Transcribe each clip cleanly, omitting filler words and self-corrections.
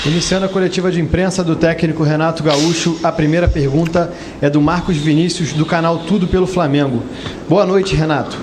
Iniciando a coletiva de imprensa do técnico Renato Gaúcho, a primeira pergunta é do Marcos Vinícius, do canal Tudo pelo Flamengo. Boa noite, Renato.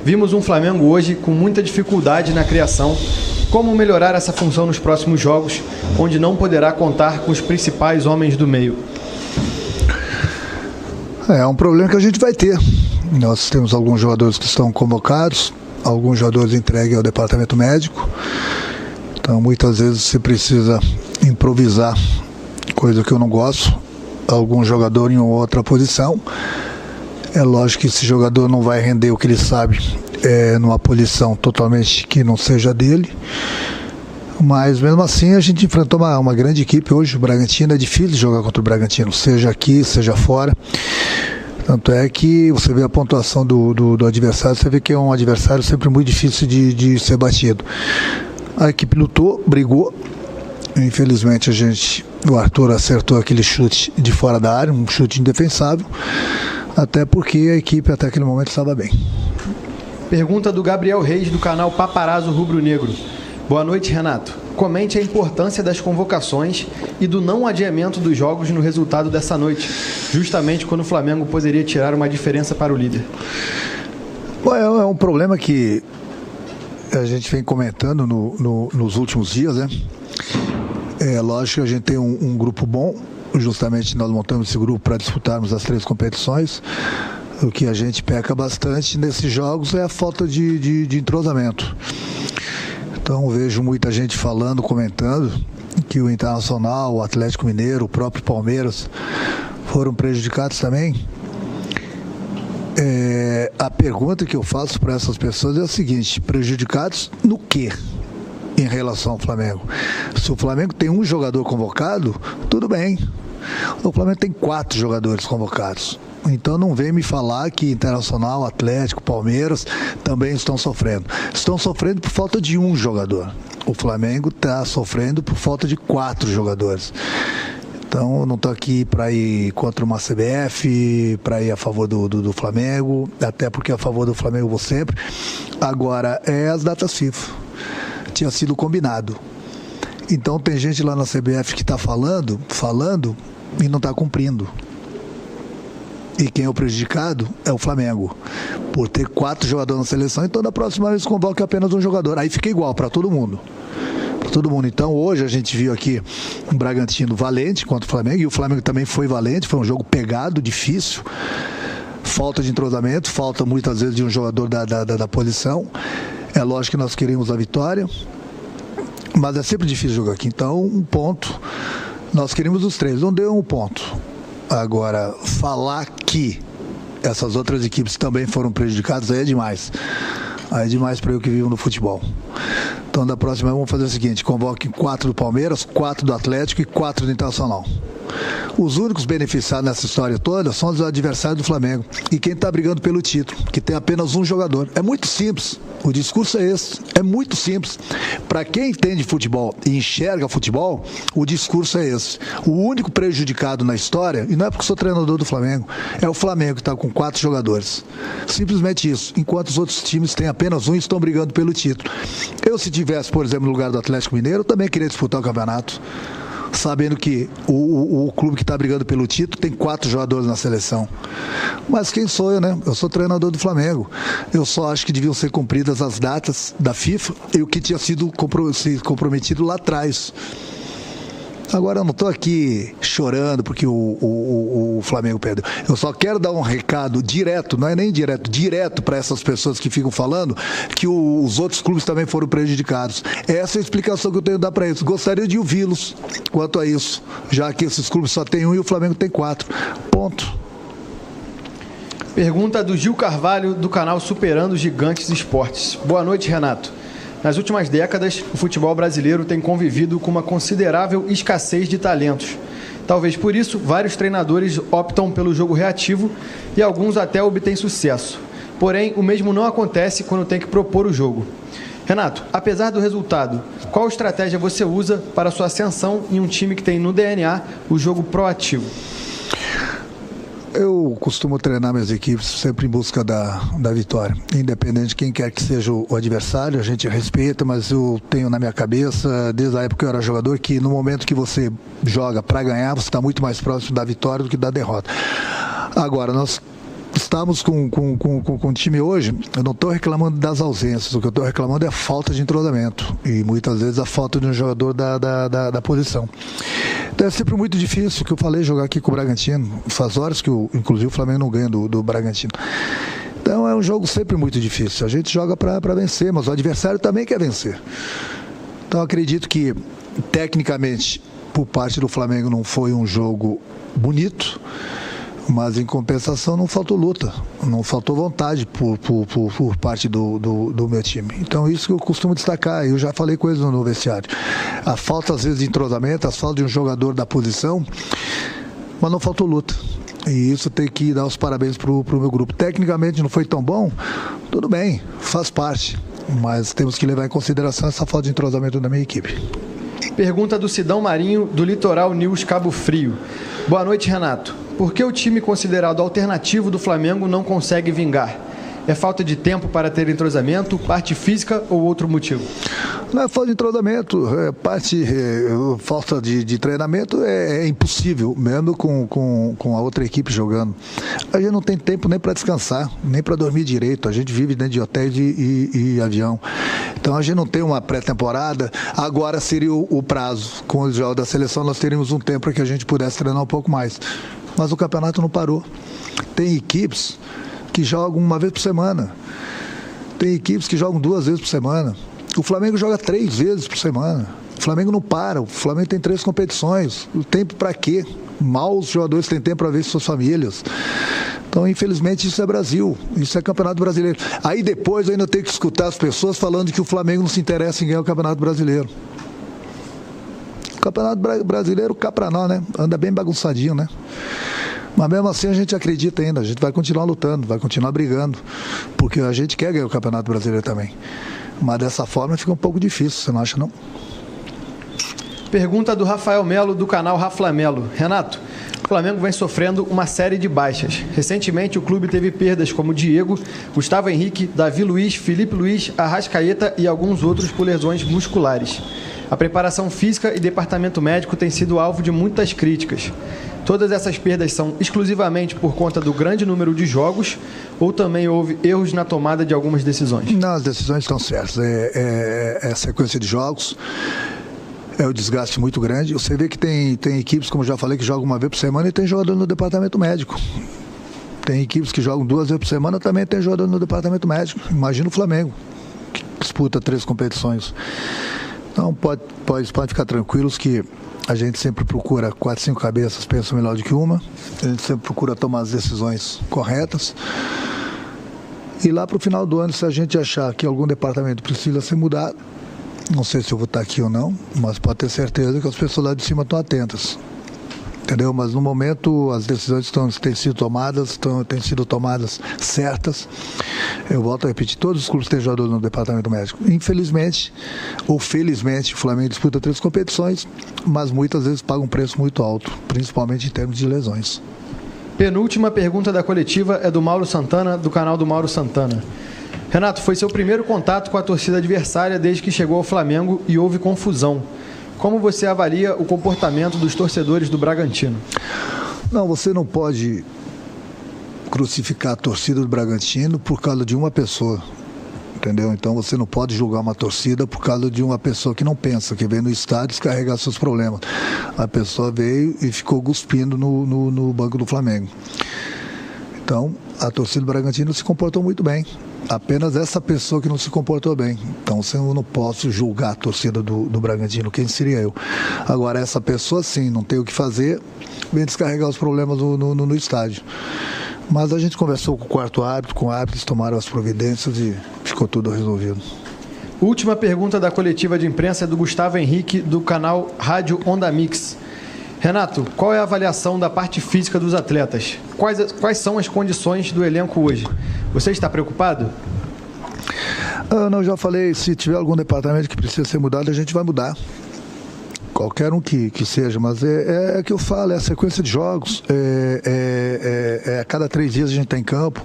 Vimos um Flamengo hoje com muita dificuldade na criação. Como melhorar essa função nos próximos jogos, onde não poderá contar com os principais homens do meio? É um problema que a gente vai ter. Nós temos alguns jogadores que estão convocados, alguns jogadores entregues ao departamento médico. Então, muitas vezes você precisa improvisar, coisa que eu não gosto, algum jogador em outra posição. É lógico que esse jogador não vai render o que ele sabe numa posição totalmente que não seja dele, mas mesmo assim a gente enfrentou uma grande equipe hoje. O Bragantino, é difícil jogar contra o Bragantino, seja aqui, seja fora. Tanto é que você vê a pontuação do adversário, você vê que é um adversário sempre muito difícil de ser batido. A equipe lutou, brigou. Infelizmente o Arthur acertou aquele chute de fora da área, um chute indefensável, até porque a equipe até aquele momento estava bem. Pergunta do Gabriel Reis, do canal Paparazzo Rubro Negro. Boa noite, Renato. Comente a importância das convocações e do não adiamento dos jogos no resultado dessa noite, justamente quando o Flamengo poderia tirar uma diferença para o líder. Bom, é um problema que a gente vem comentando nos últimos dias, né? É lógico que a gente tem um grupo bom, justamente nós montamos esse grupo para disputarmos as 3 competições. O que a gente peca bastante nesses jogos é a falta de entrosamento. Então vejo muita gente falando, comentando que o Internacional, o Atlético Mineiro, o próprio Palmeiras foram prejudicados também. A pergunta que eu faço para essas pessoas é a seguinte: prejudicados no quê em relação ao Flamengo? Se o Flamengo tem um jogador convocado, tudo bem. O Flamengo tem 4 jogadores convocados. Então não vem me falar que Internacional, Atlético, Palmeiras também estão sofrendo. Estão sofrendo por falta de um jogador. O Flamengo está sofrendo por falta de 4 jogadores. Então eu não estou aqui para ir contra uma CBF, para ir a favor do Flamengo, até porque a favor do Flamengo eu vou sempre. Agora, as datas FIFA. Tinha sido combinado. Então tem gente lá na CBF que está falando e não está cumprindo. E quem é o prejudicado é o Flamengo, por ter 4 jogadores na seleção. Então da próxima vez convoca apenas um jogador. Aí fica igual para todo mundo. Então hoje a gente viu aqui um Bragantino valente contra o Flamengo, e o Flamengo também foi valente. Foi um jogo pegado, difícil, falta de entrosamento, falta muitas vezes de um jogador da posição. É lógico que nós queremos a vitória, mas é sempre difícil jogar aqui. Então um ponto, nós queríamos os 3, não deu um ponto. Agora, falar que essas outras equipes também foram prejudicadas, aí é demais. Aí é demais para eu que vivo no futebol. Então, da próxima vamos fazer o seguinte: convoque 4 do Palmeiras, 4 do Atlético e 4 do Internacional. Os únicos beneficiados nessa história toda são os adversários do Flamengo. E quem está brigando pelo título, que tem apenas um jogador. É muito simples. O discurso é esse. É muito simples. Para quem entende futebol e enxerga futebol, o discurso é esse. O único prejudicado na história, e não é porque sou treinador do Flamengo, é o Flamengo, que está com 4 jogadores. Simplesmente isso. Enquanto os outros times têm apenas um e estão brigando pelo título. Eu, se tivesse, por exemplo, no lugar do Atlético Mineiro, eu também queria disputar o campeonato, sabendo que o clube que está brigando pelo título tem 4 jogadores na seleção. Mas quem sou eu, né? Eu sou treinador do Flamengo. Eu só acho que deviam ser cumpridas as datas da FIFA e o que tinha sido comprometido lá atrás. Agora eu não estou aqui chorando porque o Flamengo perdeu. Eu só quero dar um recado direto, não é nem direto, direto para essas pessoas que ficam falando que os outros clubes também foram prejudicados. Essa é a explicação que eu tenho que dar para eles. Gostaria de ouvi-los quanto a isso, já que esses clubes só tem um e o Flamengo tem 4. Ponto. Pergunta do Gil Carvalho, do canal Superando Gigantes Esportes. Boa noite, Renato. Nas últimas décadas, o futebol brasileiro tem convivido com uma considerável escassez de talentos. Talvez por isso, vários treinadores optam pelo jogo reativo e alguns até obtêm sucesso. Porém, o mesmo não acontece quando tem que propor o jogo. Renato, apesar do resultado, qual estratégia você usa para sua ascensão em um time que tem no DNA o jogo proativo? Eu costumo treinar minhas equipes sempre em busca da vitória. Independente de quem quer que seja o adversário, a gente respeita, mas eu tenho na minha cabeça, desde a época que eu era jogador, que no momento que você joga para ganhar, você está muito mais próximo da vitória do que da derrota. Agora, nós estamos com o time hoje, eu não estou reclamando das ausências, o que eu estou reclamando é a falta de entrosamento e muitas vezes a falta de um jogador da posição. Então é sempre muito difícil, que eu falei, jogar aqui com o Bragantino. Faz horas que, inclusive, o Flamengo não ganha do Bragantino. Então é um jogo sempre muito difícil. A gente joga para vencer, mas o adversário também quer vencer. Então acredito que, tecnicamente, por parte do Flamengo não foi um jogo bonito, mas em compensação não faltou luta, não faltou vontade por parte do meu time. Então isso que eu costumo destacar, eu já falei coisas no vestiário. A falta às vezes de entrosamento, a falta de um jogador da posição, mas não faltou luta. E isso tem que dar os parabéns pro meu grupo. Tecnicamente não foi tão bom, tudo bem, faz parte, mas temos que levar em consideração essa falta de entrosamento da minha equipe. Pergunta do Sidão Marinho, do Litoral News Cabo Frio. Boa noite, Renato. Por que o time considerado alternativo do Flamengo não consegue vingar? É falta de tempo para ter entrosamento, parte física ou outro motivo? Não é falta de entrosamento, falta de treinamento é impossível, mesmo com a outra equipe jogando. A gente não tem tempo nem para descansar, nem para dormir direito, a gente vive dentro de hotéis e avião. Então a gente não tem uma pré-temporada, agora seria o prazo. Com o jogo da seleção nós teríamos um tempo para que a gente pudesse treinar um pouco mais. Mas o campeonato não parou. Tem equipes que jogam uma vez por semana. Tem equipes que jogam 2 vezes por semana. O Flamengo joga 3 vezes por semana. O Flamengo não para. O Flamengo tem 3 competições. O tempo para quê? Mal os jogadores têm tempo para ver suas famílias. Então, infelizmente, isso é Brasil. Isso é Campeonato Brasileiro. Aí depois eu ainda tenho que escutar as pessoas falando que o Flamengo não se interessa em ganhar o Campeonato Brasileiro. O Campeonato Brasileiro cá pra nós, né? Anda bem bagunçadinho, né? Mas mesmo assim a gente acredita ainda, a gente vai continuar lutando, vai continuar brigando, porque a gente quer ganhar o Campeonato Brasileiro também. Mas dessa forma fica um pouco difícil, você não acha não? Pergunta do Rafael Melo, do canal Raflamelo. Renato, o Flamengo vem sofrendo uma série de baixas. Recentemente o clube teve perdas como Diego, Gustavo Henrique, Davi Luiz, Felipe Luiz, Arrascaeta e alguns outros por lesões musculares. A preparação física e departamento médico tem sido alvo de muitas críticas. Todas essas perdas são exclusivamente por conta do grande número de jogos ou também houve erros na tomada de algumas decisões? Não, as decisões estão certas. É a sequência de jogos, é o desgaste muito grande. Você vê que tem equipes, como eu já falei, que jogam uma vez por semana e tem jogador no departamento médico. Tem equipes que jogam 2 vezes por semana, também tem jogador no departamento médico. Imagina o Flamengo, que disputa 3 competições. Então pode ficar tranquilos que a gente sempre procura 4, 5 cabeças, pensam melhor do que uma. A gente sempre procura tomar as decisões corretas. E lá para o final do ano, se a gente achar que algum departamento precisa ser mudado, não sei se eu vou estar aqui ou não, mas pode ter certeza que as pessoas lá de cima estão atentas. Entendeu? Mas no momento as decisões têm sido tomadas certas. Eu volto a repetir, todos os clubes têm jogador no departamento médico. Infelizmente, ou felizmente, o Flamengo disputa 3 competições, mas muitas vezes paga um preço muito alto, principalmente em termos de lesões. Penúltima pergunta da coletiva é do Mauro Santana, do canal do Mauro Santana. Renato, foi seu primeiro contato com a torcida adversária desde que chegou ao Flamengo e houve confusão. Como você avalia o comportamento dos torcedores do Bragantino? Não, você não pode crucificar a torcida do Bragantino por causa de uma pessoa, entendeu? Então você não pode julgar uma torcida por causa de uma pessoa que não pensa, que veio no estádio descarregar seus problemas. A pessoa veio e ficou cuspindo no banco do Flamengo. Então, a torcida do Bragantino se comportou muito bem. Apenas essa pessoa que não se comportou bem. Então, eu não posso julgar a torcida do Bragantino. Quem seria eu? Agora, essa pessoa, sim, não tem o que fazer, vem descarregar os problemas no estádio. Mas a gente conversou com o quarto árbitro, com o árbitro, eles tomaram as providências e ficou tudo resolvido. Última pergunta da coletiva de imprensa é do Gustavo Henrique, do canal Rádio Onda Mix. Renato, qual é a avaliação da parte física dos atletas? Quais são as condições do elenco hoje? Você está preocupado? Não, já falei, se tiver algum departamento que precisa ser mudado, a gente vai mudar. qualquer um que seja, mas é que eu falo, é a sequência de jogos, a cada 3 dias a gente está em campo,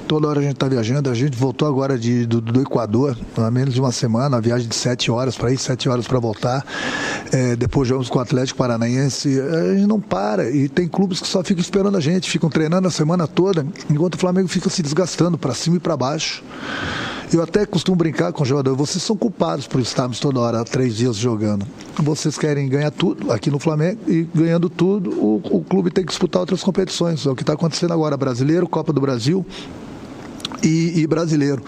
toda hora a gente está viajando. A gente voltou agora do Equador, há menos de uma semana, uma viagem de 7 horas para ir, 7 horas para voltar. Depois jogamos com o Atlético Paranaense. A gente não para, e tem clubes que só ficam esperando a gente, ficam treinando a semana toda, enquanto o Flamengo fica se desgastando para cima e para baixo. Eu até costumo brincar com o jogador: vocês são culpados por estarmos toda hora, 3 dias jogando. Vocês querem ganhar tudo aqui no Flamengo, e ganhando tudo, o clube tem que disputar outras competições. É o que está acontecendo agora: Brasileiro, Copa do Brasil e Brasileiro.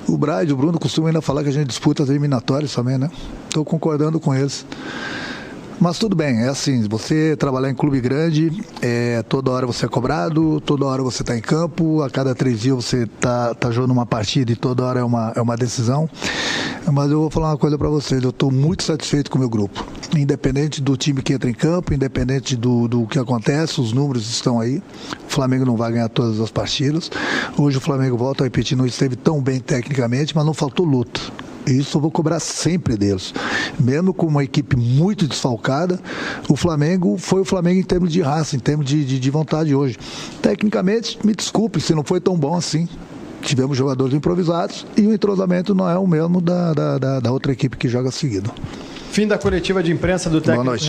O Brad, o Bruno costumam ainda falar que a gente disputa as eliminatórias também, né? Estou concordando com eles. Mas tudo bem, é assim, você trabalhar em clube grande, toda hora você é cobrado, toda hora você está em campo, a cada 3 dias você tá jogando uma partida, e toda hora é uma decisão. Mas eu vou falar uma coisa para vocês: eu estou muito satisfeito com o meu grupo. Independente do time que entra em campo, independente do que acontece, os números estão aí. O Flamengo não vai ganhar todas as partidas. Hoje o Flamengo, volta a repetir, não esteve tão bem tecnicamente, mas não faltou luta. Isso eu vou cobrar sempre deles. Mesmo com uma equipe muito desfalcada, o Flamengo foi o Flamengo em termos de raça, em termos de vontade hoje. Tecnicamente, me desculpe se não foi tão bom assim. Tivemos jogadores improvisados e o entrosamento não é o mesmo da outra equipe que joga seguido. Fim da coletiva de imprensa do técnico.